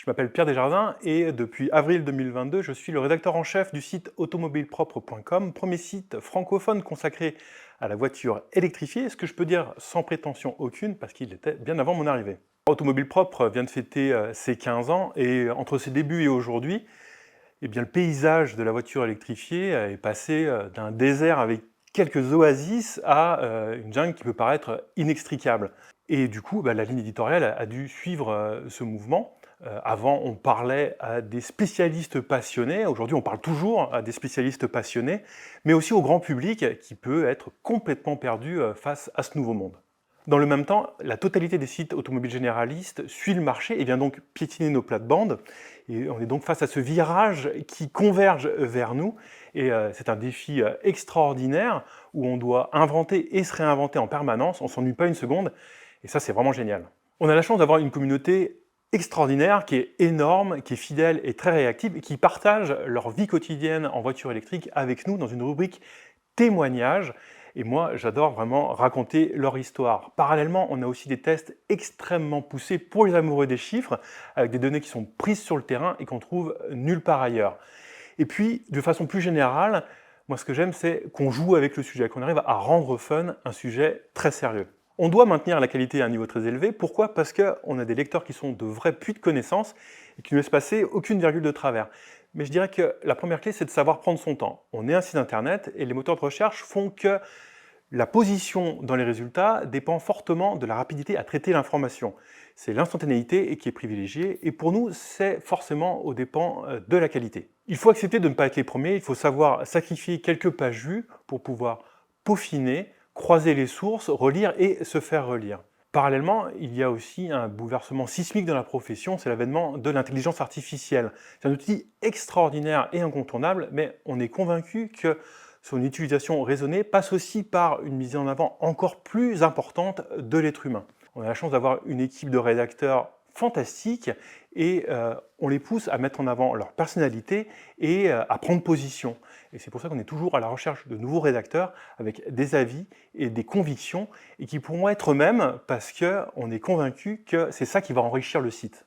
Je m'appelle Pierre Desjardins et depuis avril 2022, je suis le rédacteur en chef du site automobilepropre.com, premier site francophone consacré à la voiture électrifiée, ce que je peux dire sans prétention aucune parce qu'il était bien avant mon arrivée. Automobile Propre vient de fêter ses 15 ans et entre ses débuts et aujourd'hui, eh bien, le paysage de la voiture électrifiée est passé d'un désert avec quelques oasis à une jungle qui peut paraître inextricable. Et du coup, la ligne éditoriale a dû suivre ce mouvement. Avant, on parlait à des spécialistes passionnés. Aujourd'hui, on parle toujours à des spécialistes passionnés, mais aussi au grand public qui peut être complètement perdu face à ce nouveau monde. Dans le même temps, la totalité des sites automobiles généralistes suit le marché et vient donc piétiner nos plates-bandes. Et on est donc face à ce virage qui converge vers nous. Et c'est un défi extraordinaire où on doit inventer et se réinventer en permanence. On ne s'ennuie pas une seconde. Et ça, c'est vraiment génial. On a la chance d'avoir une communauté extraordinaire, qui est énorme, qui est fidèle et très réactive, et qui partage leur vie quotidienne en voiture électrique avec nous dans une rubrique témoignages. Et moi, j'adore vraiment raconter leur histoire. Parallèlement, on a aussi des tests extrêmement poussés pour les amoureux des chiffres, avec des données qui sont prises sur le terrain et qu'on trouve nulle part ailleurs. Et puis, de façon plus générale, moi ce que j'aime, c'est qu'on joue avec le sujet, qu'on arrive à rendre fun un sujet très sérieux. On doit maintenir la qualité à un niveau très élevé. Pourquoi? Parce qu'on a des lecteurs qui sont de vrais puits de connaissances et qui ne laissent passer aucune virgule de travers. Mais je dirais que la première clé, c'est de savoir prendre son temps. On est un site internet et les moteurs de recherche font que la position dans les résultats dépend fortement de la rapidité à traiter l'information. C'est l'instantanéité qui est privilégiée et pour nous, c'est forcément aux dépens de la qualité. Il faut accepter de ne pas être les premiers, il faut savoir sacrifier quelques pages vues pour pouvoir peaufiner, croiser les sources, relire et se faire relire. Parallèlement, il y a aussi un bouleversement sismique dans la profession, c'est l'avènement de l'intelligence artificielle. C'est un outil extraordinaire et incontournable, mais on est convaincu que son utilisation raisonnée passe aussi par une mise en avant encore plus importante de l'être humain. On a la chance d'avoir une équipe de rédacteurs fantastique et on les pousse à mettre en avant leur personnalité et à prendre position. Et c'est pour ça qu'on est toujours à la recherche de nouveaux rédacteurs avec des avis et des convictions et qui pourront être eux-mêmes parce qu'on est convaincu que c'est ça qui va enrichir le site.